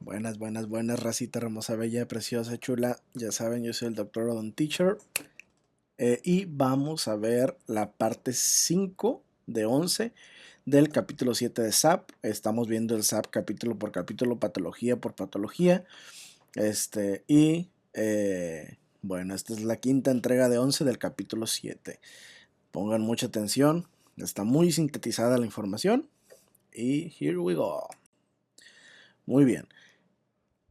Buenas, buenas, buenas, racita hermosa, bella, preciosa, chula. Ya saben, yo soy el Doctor Odon Teacher. Y vamos a ver la parte 5 de 11 del capítulo 7 de SAP. Estamos viendo el SAP capítulo por capítulo, patología por patología. Bueno, esta es la quinta entrega de 11 del capítulo 7. Pongan mucha atención, está muy sintetizada la información. Y here we go. Muy bien.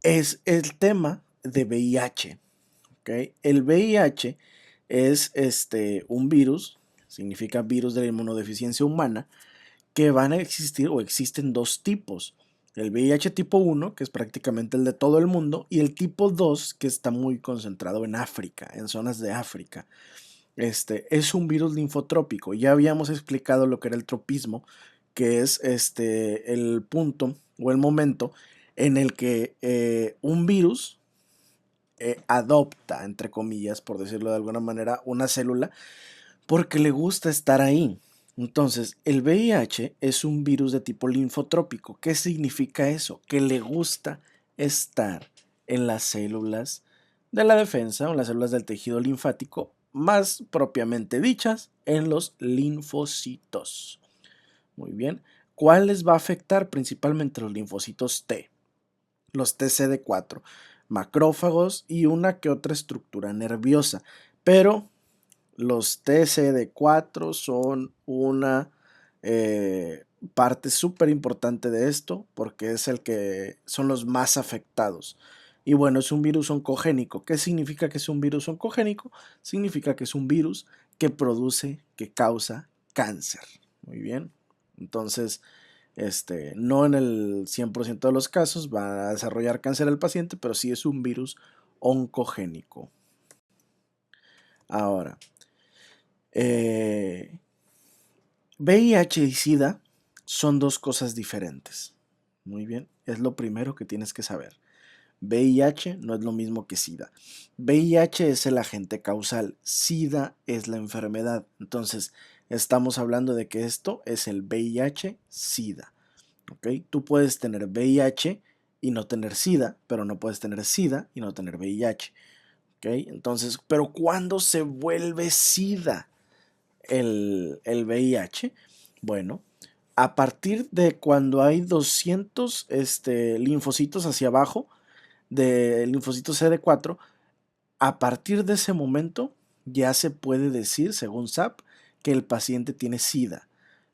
Es el tema de VIH. ¿Okay? El VIH es un virus, significa virus de la inmunodeficiencia humana, que van a existir o existen dos tipos. El VIH tipo 1, que es prácticamente el de todo el mundo, y el tipo 2, que está muy concentrado en África, en zonas de África. Es un virus linfotrópico. Ya habíamos explicado lo que era el tropismo, que es el punto o el momento en el que un virus adopta, entre comillas, por decirlo de alguna manera, una célula porque le gusta estar ahí. Entonces, el VIH es un virus de tipo linfotrópico. ¿Qué significa eso? Que le gusta estar en las células de la defensa o en las células del tejido linfático, más propiamente dichas, en los linfocitos. Muy bien. ¿Cuál les va a afectar? Principalmente los linfocitos T, los TCD4, macrófagos y una que otra estructura nerviosa. Pero los TCD4 son una parte súper importante de esto porque es el que son los más afectados. Y bueno, es un virus oncogénico. ¿Qué significa que es un virus oncogénico? Significa que es un virus que produce, que causa cáncer. Muy bien. Entonces, no en el 100% de los casos va a desarrollar cáncer el paciente, pero sí es un virus oncogénico. Ahora, VIH y SIDA son dos cosas diferentes. Muy bien, es lo primero que tienes que saber. VIH no es lo mismo que SIDA. VIH es el agente causal, SIDA es la enfermedad. Entonces, estamos hablando de que esto es el VIH-SIDA. ¿Okay? Tú puedes tener VIH y no tener SIDA, pero no puedes tener SIDA y no tener VIH. ¿Okay? Entonces, pero ¿cuándo se vuelve SIDA el VIH? Bueno, a partir de cuando hay 200 linfocitos hacia abajo, de linfocito CD4, a partir de ese momento ya se puede decir, según SAP, que el paciente tiene SIDA.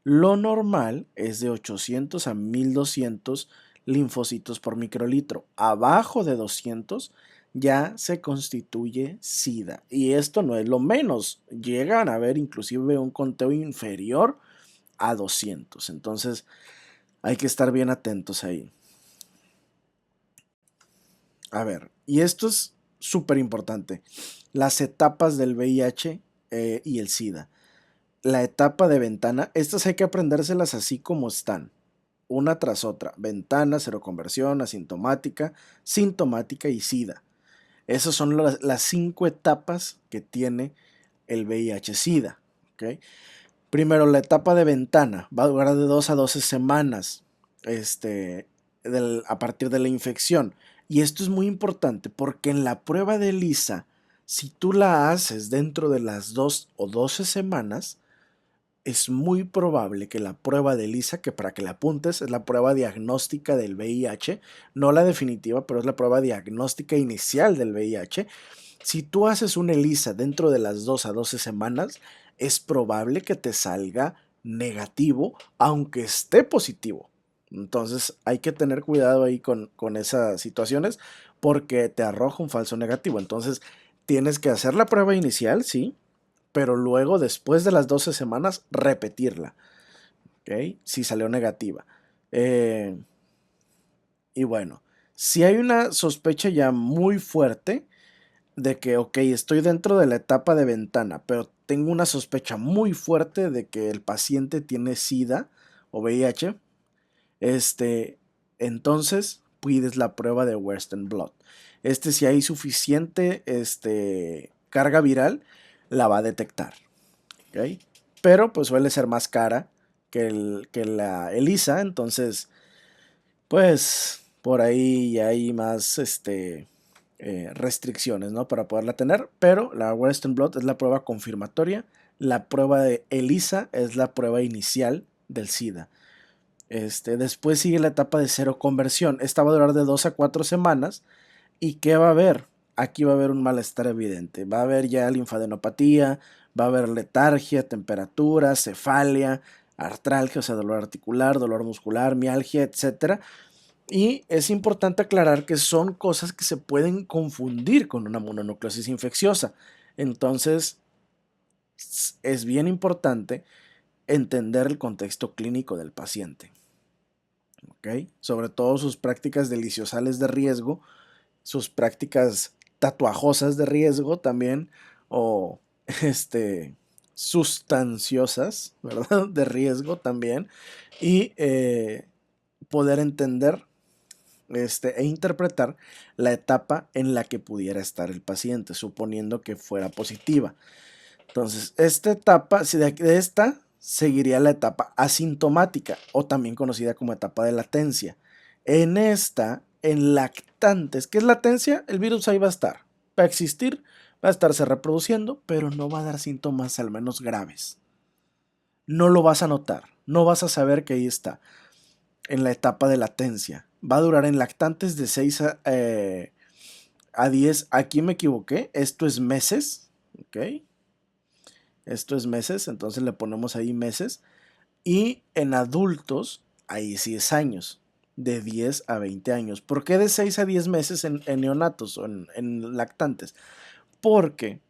Lo normal es de 800 a 1200 linfocitos por microlitro. Abajo de 200 ya se constituye SIDA. Y esto no es lo menos. Llegan a haber inclusive un conteo inferior a 200. Entonces hay que estar bien atentos ahí. A ver, y esto es súper importante. Las etapas del VIH y el SIDA. La etapa de ventana, estas hay que aprendérselas así como están, una tras otra. Ventana, seroconversión, asintomática, sintomática y SIDA. Esas son las 5 etapas que tiene el VIH-SIDA. ¿Okay? Primero, la etapa de ventana va a durar de 2 a 12 semanas a partir de la infección. Y esto es muy importante porque en la prueba de ELISA, si tú la haces dentro de las 2 o 12 semanas, es muy probable que la prueba de ELISA, que para que la apuntes es la prueba diagnóstica del VIH, no la definitiva, pero es la prueba diagnóstica inicial del VIH. Si tú haces una ELISA dentro de las 2 a 12 semanas, es probable que te salga negativo, aunque esté positivo. Entonces hay que tener cuidado ahí con esas situaciones porque te arroja un falso negativo. Entonces tienes que hacer la prueba inicial, sí, pero luego después de las 12 semanas repetirla, ¿ok? Si salió negativa. Eh, y bueno, si hay una sospecha ya muy fuerte, de que, ok, estoy dentro de la etapa de ventana, pero tengo una sospecha muy fuerte de que el paciente tiene SIDA o VIH, entonces pides la prueba de Western Blot. Si hay suficiente carga viral, la va a detectar, ¿ok? Pero pues suele ser más cara que la ELISA, entonces, pues por ahí ya hay más restricciones, ¿no? Para poderla tener, pero la Western Blot es la prueba confirmatoria, la prueba de ELISA es la prueba inicial del SIDA. Después sigue la etapa de seroconversión, esta va a durar de 2 a 4 semanas, ¿y qué va a haber? Aquí va a haber un malestar evidente, va a haber ya linfadenopatía, va a haber letargia, temperatura, cefalia, artralgia, o sea, dolor articular, dolor muscular, mialgia, etcétera. Y es importante aclarar que son cosas que se pueden confundir con una mononucleosis infecciosa. Entonces, es bien importante entender el contexto clínico del paciente. ¿Ok? Sobre todo sus prácticas deliciosales de riesgo, sus prácticas tatuajosas de riesgo también, o sustanciosas, ¿verdad? De riesgo también. Y poder entender e interpretar la etapa en la que pudiera estar el paciente, suponiendo que fuera positiva. Entonces, esta etapa, si de esta seguiría la etapa asintomática o también conocida como etapa de latencia. En esta, en lactantes, ¿qué es latencia? El virus ahí va a estar, va a existir, va a estarse reproduciendo, pero no va a dar síntomas al menos graves. No lo vas a notar, no vas a saber que ahí está en la etapa de latencia. Va a durar en lactantes de 6 a 10. Aquí me equivoqué. Esto es meses. ¿Ok? Esto es meses. Entonces le ponemos ahí meses. Y en adultos, ahí sí es años. De 10 a 20 años. ¿Por qué de 6 a 10 meses en neonatos o en lactantes? Porque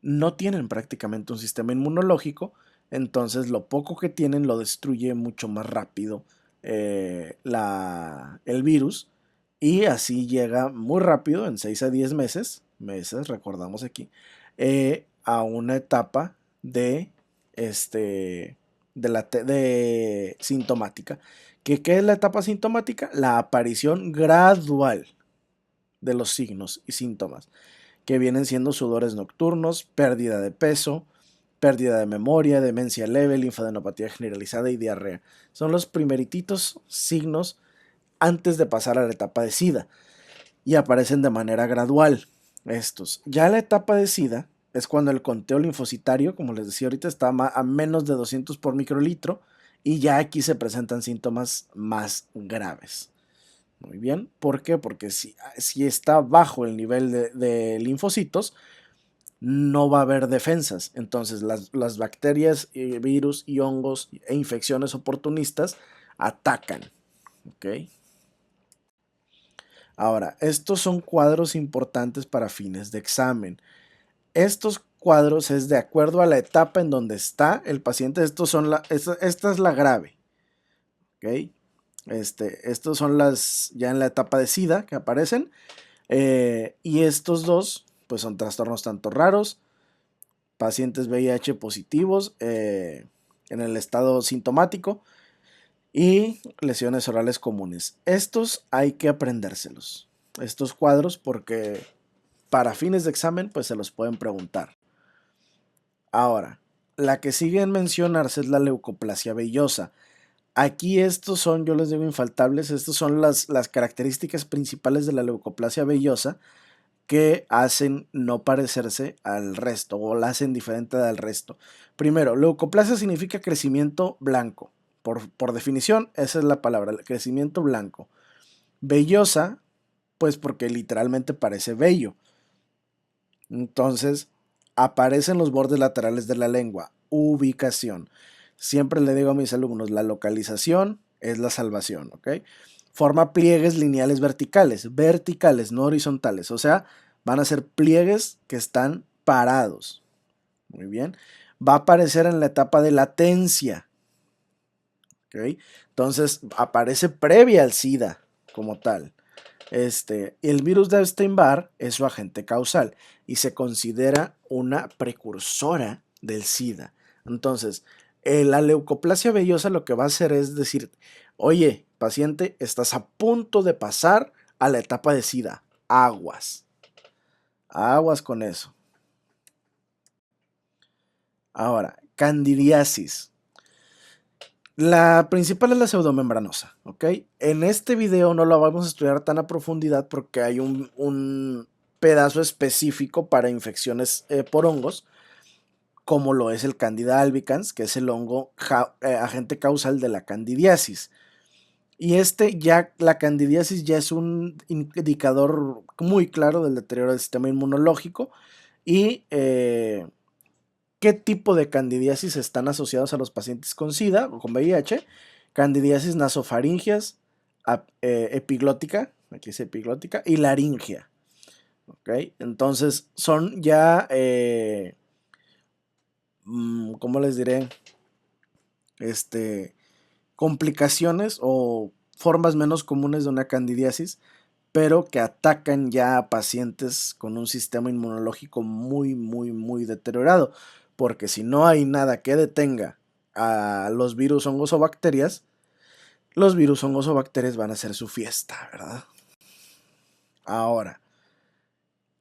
no tienen prácticamente un sistema inmunológico. Entonces lo poco que tienen lo destruye mucho más rápido el virus, y así llega muy rápido, en 6 a 10 meses, recordamos aquí, a una etapa de, de sintomática. ¿Qué es la etapa sintomática? La aparición gradual de los signos y síntomas, que vienen siendo sudores nocturnos, pérdida de peso, pérdida de memoria, demencia leve, linfadenopatía generalizada y diarrea. Son los primerititos signos antes de pasar a la etapa de SIDA, y aparecen de manera gradual estos. Ya la etapa de SIDA es cuando el conteo linfocitario, como les decía ahorita, está a menos de 200 por microlitro, y ya aquí se presentan síntomas más graves. Muy bien, ¿por qué? Porque si está bajo el nivel de linfocitos, no va a haber defensas. Entonces las bacterias, virus y hongos e infecciones oportunistas atacan. ¿Ok? Ahora, estos son cuadros importantes para fines de examen. Estos cuadros es de acuerdo a la etapa en donde está el paciente. Esta es la grave. ¿Ok? Estos son ya en la etapa de SIDA que aparecen. Y estos dos, pues son trastornos tanto raros, pacientes VIH positivos en el estado sintomático, y lesiones orales comunes. Estos hay que aprendérselos, estos cuadros, porque para fines de examen pues se los pueden preguntar. Ahora, la que sigue en mencionarse es la leucoplasia vellosa. Aquí estos son, yo les digo infaltables, estos son las características principales de la leucoplasia vellosa que hacen no parecerse al resto o la hacen diferente del resto. Primero, leucoplasia significa crecimiento blanco. Por definición, esa es la palabra, crecimiento blanco. Vellosa, pues porque literalmente parece vello. Entonces, aparecen los bordes laterales de la lengua. Ubicación. Siempre le digo a mis alumnos, la localización es la salvación, ¿ok? Forma pliegues lineales verticales, no horizontales. O sea, van a ser pliegues que están parados. Muy bien. Va a aparecer en la etapa de latencia. ¿Ok? Entonces, aparece previa al SIDA como tal. El virus de Epstein-Barr es su agente causal y se considera una precursora del SIDA. Entonces, la leucoplasia vellosa lo que va a hacer es decir, oye, paciente, estás a punto de pasar a la etapa de SIDA. Aguas. Aguas con eso. Ahora, candidiasis. La principal es la pseudomembranosa, ¿ok? En este video no la vamos a estudiar tan a profundidad porque hay un pedazo específico para infecciones por hongos, como lo es el Candida albicans, que es el hongo agente causal de la candidiasis. Y la candidiasis ya es un indicador muy claro del deterioro del sistema inmunológico y qué tipo de candidiasis están asociados a los pacientes con SIDA o con VIH. Candidiasis nasofaringeas, epiglótica, aquí es epiglótica, y laringia. ¿Ok? Entonces son ya, ¿cómo les diré? Complicaciones o formas menos comunes de una candidiasis, pero que atacan ya a pacientes con un sistema inmunológico muy, muy, muy deteriorado. Porque si no hay nada que detenga a los virus, hongos o bacterias, los virus, hongos o bacterias van a hacer su fiesta, ¿verdad? Ahora,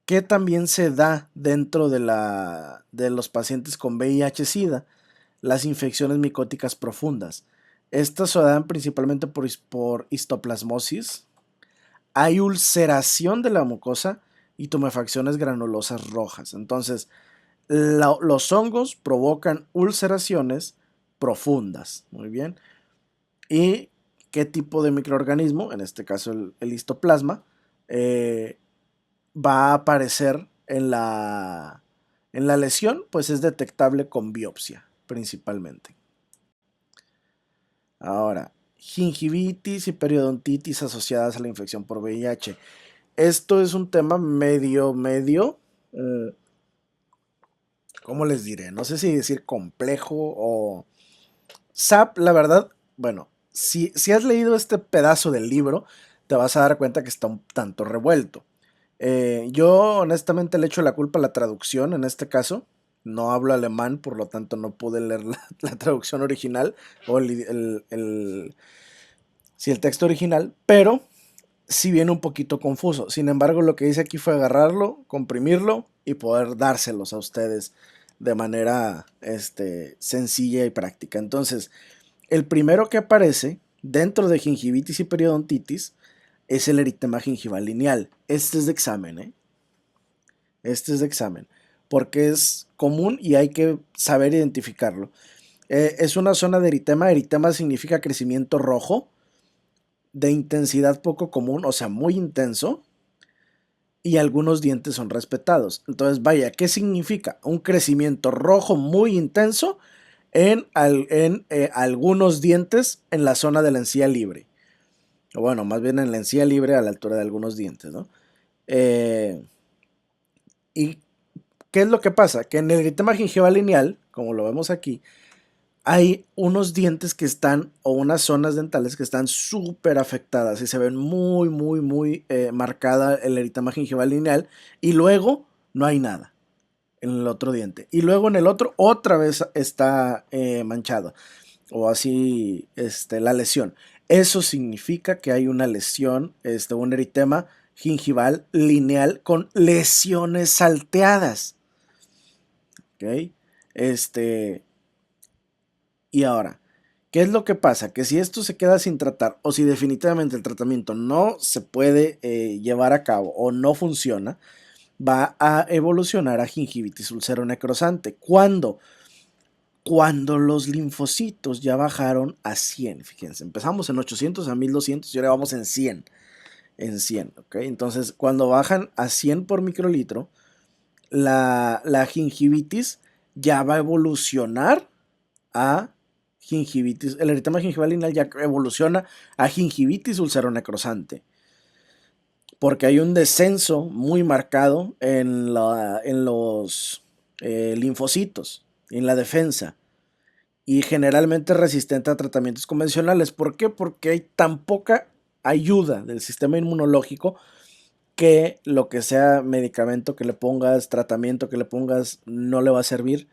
¿qué también se da dentro de los pacientes con VIH-Sida? Las infecciones micóticas profundas. Estas se dan principalmente por histoplasmosis. Hay ulceración de la mucosa y tumefacciones granulosas rojas. Entonces, los hongos provocan ulceraciones profundas. Muy bien. ¿Y qué tipo de microorganismo? En este caso, el histoplasma. Va a aparecer en la lesión, pues es detectable con biopsia principalmente. Ahora, gingivitis y periodontitis asociadas a la infección por VIH. Esto es un tema medio, eh, ¿cómo les diré? No sé si decir complejo o... SAP, la verdad, bueno, si has leído este pedazo del libro, te vas a dar cuenta que está un tanto revuelto. Yo honestamente le echo la culpa a la traducción en este caso. No hablo alemán, por lo tanto no pude leer la traducción original o sí, el texto original, pero sí viene un poquito confuso. Sin embargo, lo que hice aquí fue agarrarlo, comprimirlo y poder dárselos a ustedes de manera sencilla y práctica. Entonces, el primero que aparece dentro de gingivitis y periodontitis es el eritema gingival lineal. Este es de examen, ¿eh? Este es de examen, porque es común y hay que saber identificarlo. Es una zona de eritema. Eritema significa crecimiento rojo de intensidad poco común, o sea, muy intenso, y algunos dientes son respetados. Entonces, vaya, ¿qué significa? Un crecimiento rojo muy intenso en algunos dientes en la zona de la encía libre. O bueno, más bien en la encía libre a la altura de algunos dientes, ¿no? ¿Y qué es lo que pasa? Que en el eritema gingival lineal, como lo vemos aquí, hay unos dientes que están, o unas zonas dentales que están súper afectadas y se ven muy, muy, muy marcada el eritema gingival lineal, y luego no hay nada en el otro diente. Y luego en el otro otra vez está manchado, o así la lesión. Eso significa que hay una lesión, un eritema gingival lineal con lesiones salteadas. ¿Ok? Y ahora, ¿qué es lo que pasa? Que si esto se queda sin tratar o si definitivamente el tratamiento no se puede llevar a cabo o no funciona, va a evolucionar a gingivitis ulceronecrosante. ¿Cuándo? Cuando los linfocitos ya bajaron a 100. Fíjense, empezamos en 800 a 1200 y ahora vamos en 100. En 100, ¿ok? Entonces, cuando bajan a 100 por microlitro, la gingivitis ya va a evolucionar a gingivitis, el eritema gingival lineal ya evoluciona a gingivitis ulceronecrosante, porque hay un descenso muy marcado en los linfocitos, en la defensa, y generalmente resistente a tratamientos convencionales. ¿Por qué? Porque hay tan poca ayuda del sistema inmunológico que lo que sea medicamento que le pongas, tratamiento que le pongas, no le va a servir.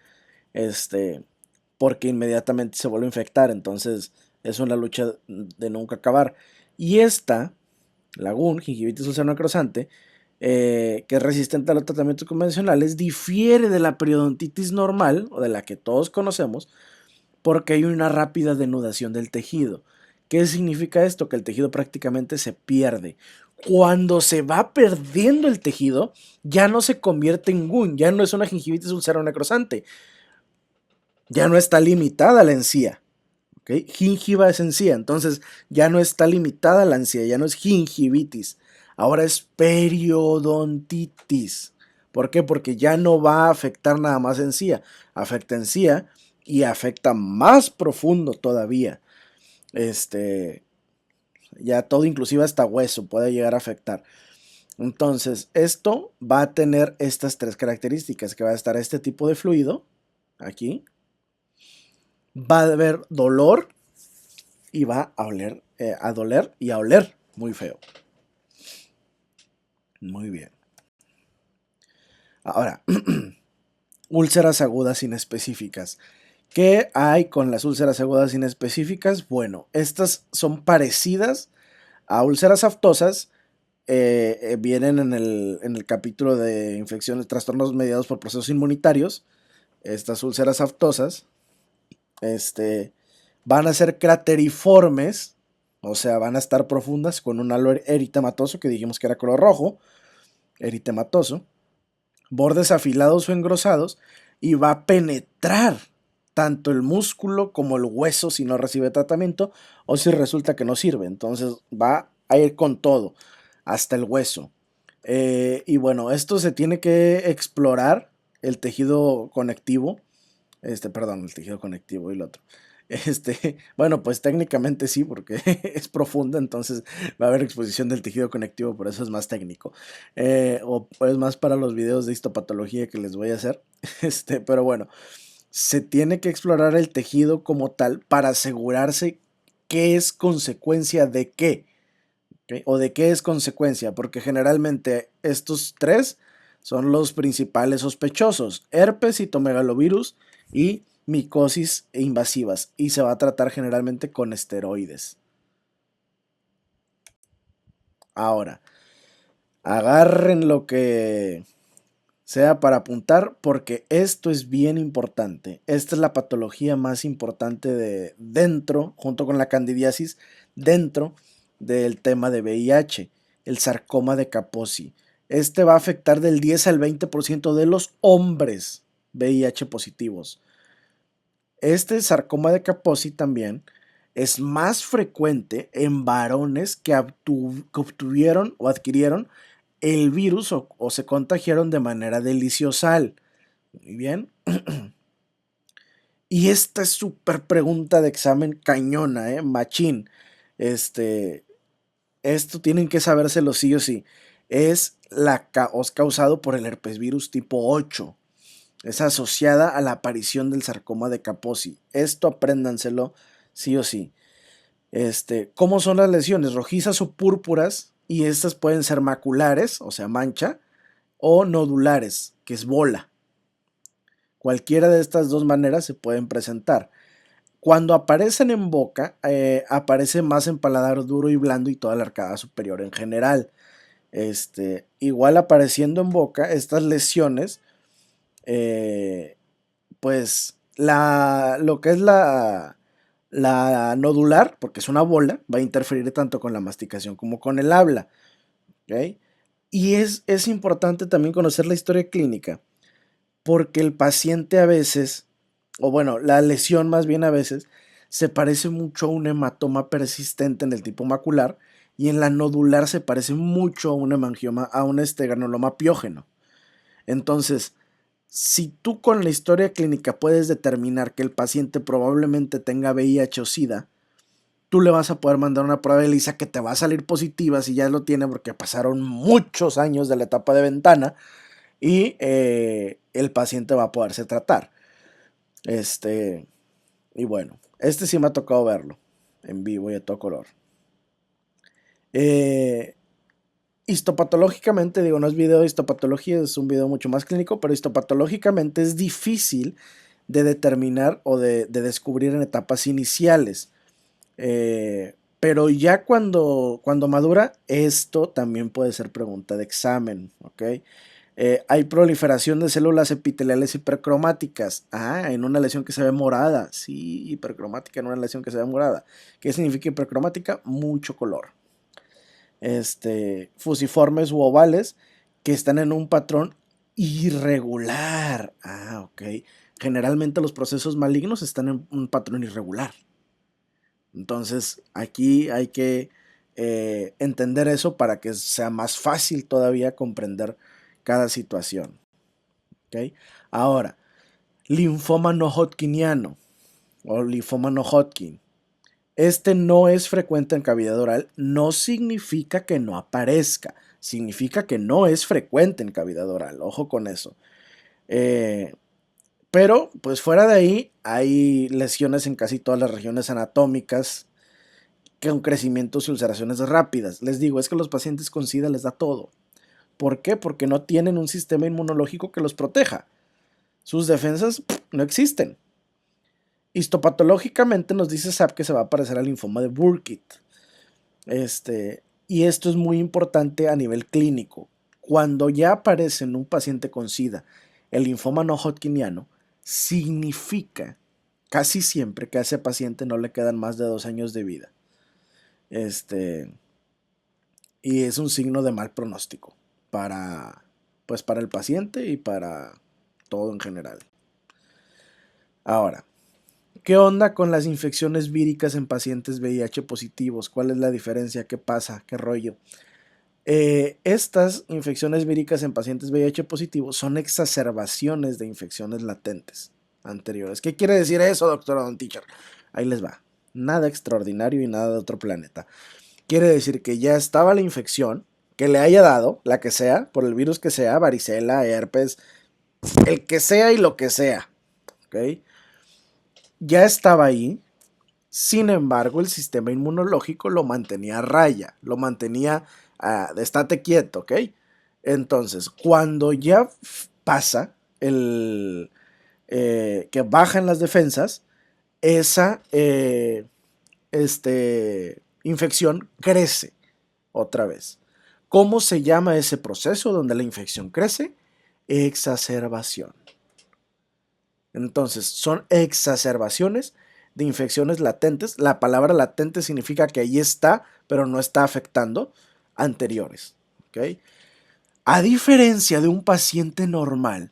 Porque inmediatamente se vuelve a infectar. Entonces es una lucha de nunca acabar. Y esta, la GUN, gingivitis ulceronecrosante, que es resistente a los tratamientos convencionales, difiere de la periodontitis normal, o de la que todos conocemos, porque hay una rápida denudación del tejido. ¿Qué significa esto? Que el tejido prácticamente se pierde. Cuando se va perdiendo el tejido, ya no se convierte en GUN, ya no es una gingivitis úlcera necrosante, ya no está limitada la encía. ¿Okay? Gingiva es encía, entonces ya no está limitada la encía, ya no es gingivitis, ahora es periodontitis. ¿Por qué? Porque ya no va a afectar nada más encía, afecta encía y afecta más profundo todavía. Ya todo, inclusive hasta hueso, puede llegar a afectar. Entonces, esto va a tener estas tres características, que va a estar este tipo de fluido, aquí, va a haber dolor y va a oler, a doler y a oler muy feo. Muy bien. Ahora, úlceras agudas inespecíficas. ¿Qué hay con las úlceras agudas inespecíficas? Bueno, estas son parecidas a úlceras aftosas. Vienen en el capítulo de infecciones, trastornos mediados por procesos inmunitarios. Estas úlceras aftosas van a ser crateriformes, o sea, van a estar profundas con un halo eritematoso, que dijimos que era color rojo, eritematoso, bordes afilados o engrosados, y va a penetrar tanto el músculo como el hueso si no recibe tratamiento o si resulta que no sirve. Entonces va a ir con todo, hasta el hueso. Y bueno, esto se tiene que explorar el tejido conectivo, perdón, el tejido conectivo y el otro. Bueno, pues técnicamente sí, porque es profunda, entonces va a haber exposición del tejido conectivo, por eso es más técnico. O es más para los videos de histopatología que les voy a hacer. Pero bueno, se tiene que explorar el tejido como tal para asegurarse qué es consecuencia de qué, ¿ok? O de qué es consecuencia, porque generalmente estos tres son los principales sospechosos: herpes, citomegalovirus y micosis invasivas, y se va a tratar generalmente con esteroides. Ahora, agarren lo que sea para apuntar, porque esto es bien importante. Esta es la patología más importante de dentro, junto con la candidiasis, dentro del tema de VIH, el sarcoma de Kaposi. Este va a afectar del 10 al 20% de los hombres VIH positivos. Este sarcoma de Kaposi también es más frecuente en varones que obtuvieron o adquirieron el virus o se contagiaron de manera deliciosal. Muy bien. Y esta es súper pregunta de examen cañona, machín. Este, Esto tienen que sabérselo sí o sí. Es causado por el herpesvirus tipo 8. Es asociada a la aparición del sarcoma de Kaposi. Esto apréndanselo sí o sí. ¿Cómo son las lesiones? Rojizas o púrpuras, y estas pueden ser maculares, o sea, mancha, o nodulares, que es bola. Cualquiera de estas dos maneras se pueden presentar. Cuando aparecen en boca, aparece más en paladar duro y blando y toda la arcada superior en general. Igual apareciendo en boca, estas lesiones, pues lo que es la nodular, porque es una bola, va a interferir tanto con la masticación como con el habla. ¿Okay? Y es importante también conocer la historia clínica, porque el paciente a veces, o bueno, la lesión más bien a veces, se parece mucho a un hematoma persistente en el tipo macular, y en la nodular se parece mucho a un hemangioma, a un granuloma piógeno. Entonces, si tú con la historia clínica puedes determinar que el paciente probablemente tenga VIH o SIDA, tú le vas a poder mandar una prueba de ELISA que te va a salir positiva si ya lo tiene, porque pasaron muchos años de la etapa de ventana, y el paciente va a poderse tratar. Y bueno, sí me ha tocado verlo en vivo y a todo color. Histopatológicamente, digo, no es video de histopatología, es un video mucho más clínico, pero histopatológicamente es difícil de determinar o de descubrir en etapas iniciales. Pero ya cuando madura, esto también puede ser pregunta de examen, ¿ok? Hay proliferación de células epiteliales hipercromáticas. En una lesión que se ve morada. Sí, hipercromática en una lesión que se ve morada. ¿Qué significa hipercromática? Mucho color. Fusiformes u ovales que están en un patrón irregular. Ok. Generalmente los procesos malignos están en un patrón irregular. Entonces aquí hay que entender eso para que sea más fácil todavía comprender cada situación. ¿Okay? Ahora, linfoma no hodgkiniano o linfoma no Hodgkin. Este no es frecuente en cavidad oral, no significa que no aparezca, significa que no es frecuente en cavidad oral, ojo con eso. Pero, pues fuera de ahí, hay lesiones en casi todas las regiones anatómicas con crecimientos y ulceraciones rápidas. Les digo, es que a los pacientes con SIDA les da todo. ¿Por qué? Porque no tienen un sistema inmunológico que los proteja. Sus defensas no existen. Histopatológicamente nos dice SAP que se va a parecer al linfoma de Burkitt. Y esto es muy importante a nivel clínico. Cuando ya aparece en un paciente con SIDA el linfoma no hodgkiniano, significa casi siempre que a ese paciente no le quedan más de 2 años de vida. Y es un signo de mal pronóstico para el paciente y para todo en general. Ahora, ¿qué onda con las infecciones víricas en pacientes VIH positivos? ¿Cuál es la diferencia? ¿Qué pasa? ¿Qué rollo? Estas infecciones víricas en pacientes VIH positivos son exacerbaciones de infecciones latentes anteriores. ¿Qué quiere decir eso, doctor Don Teacher? Ahí les va. Nada extraordinario y nada de otro planeta. Quiere decir que ya estaba la infección, que le haya dado, la que sea, por el virus que sea, varicela, herpes, el que sea y lo que sea. ¿Ok? Ya estaba ahí. Sin embargo, el sistema inmunológico lo mantenía a raya, lo mantenía estate quieto, ¿ok? Entonces, cuando ya pasa que bajan las defensas, esa infección crece otra vez. ¿Cómo se llama ese proceso donde la infección crece? Exacerbación. Entonces, son exacerbaciones de infecciones latentes. La palabra latente significa que ahí está, pero no está afectando anteriores. ¿Okay? A diferencia de un paciente normal,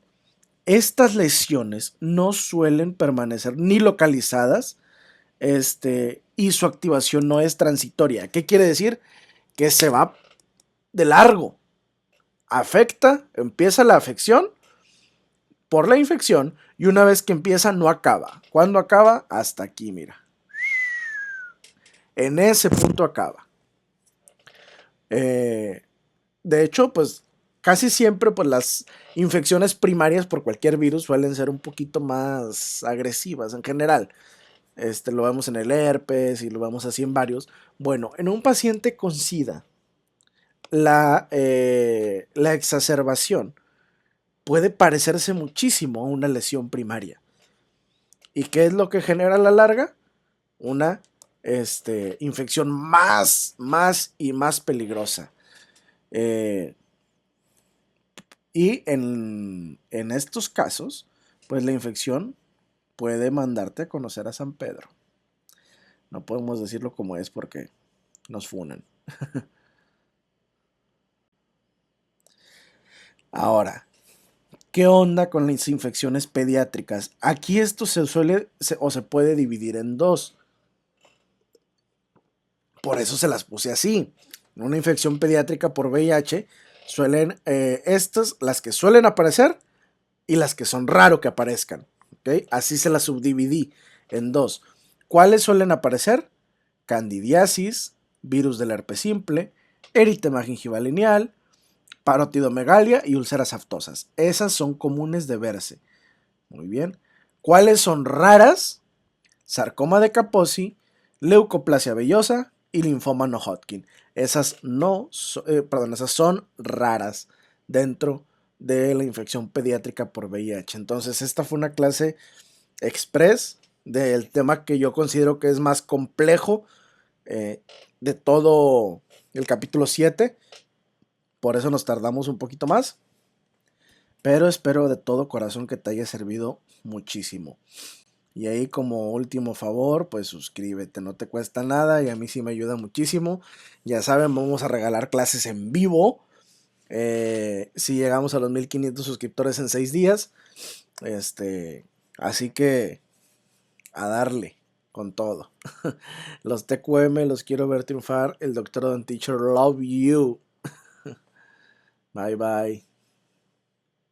estas lesiones no suelen permanecer ni localizadas y su activación no es transitoria. ¿Qué quiere decir? Que se va de largo. Afecta, empieza la afección por la infección y una vez que empieza no acaba. ¿Cuándo acaba? Hasta aquí, mira. En ese punto acaba. De hecho, pues casi siempre pues, las infecciones primarias por cualquier virus suelen ser un poquito más agresivas en general. Lo vemos en el herpes y lo vemos así en varios. Bueno, en un paciente con SIDA, la exacerbación puede parecerse muchísimo a una lesión primaria. ¿Y qué es lo que genera a la larga? Una infección más y más peligrosa. Y en estos casos, pues la infección puede mandarte a conocer a San Pedro. No podemos decirlo como es porque nos funan. Ahora, ¿qué onda con las infecciones pediátricas? Aquí esto se puede dividir en dos. Por eso se las puse así. Una infección pediátrica por VIH suelen, las que suelen aparecer y las que son raro que aparezcan. ¿Okay? Así se las subdividí en dos. ¿Cuáles suelen aparecer? Candidiasis, virus del herpes simple, eritema gingival lineal, parotidomegalia y úlceras aftosas. Esas son comunes de verse. Muy bien. ¿Cuáles son raras? Sarcoma de Kaposi, leucoplasia vellosa y linfoma no Hodgkin. Esas esas son raras dentro de la infección pediátrica por VIH. Entonces, esta fue una clase express del tema que yo considero que es más complejo de todo el capítulo 7. Por eso nos tardamos un poquito más. pero espero de todo corazón que te haya servido muchísimo. Y ahí como último favor, pues suscríbete, no te cuesta nada y a mí sí me ayuda muchísimo. Ya saben, vamos a regalar clases en vivo. Si llegamos a los 1500 suscriptores en 6 días. Así que a darle con todo. Los TQM los quiero ver triunfar. El Doctor Don Teacher love you. Bye bye.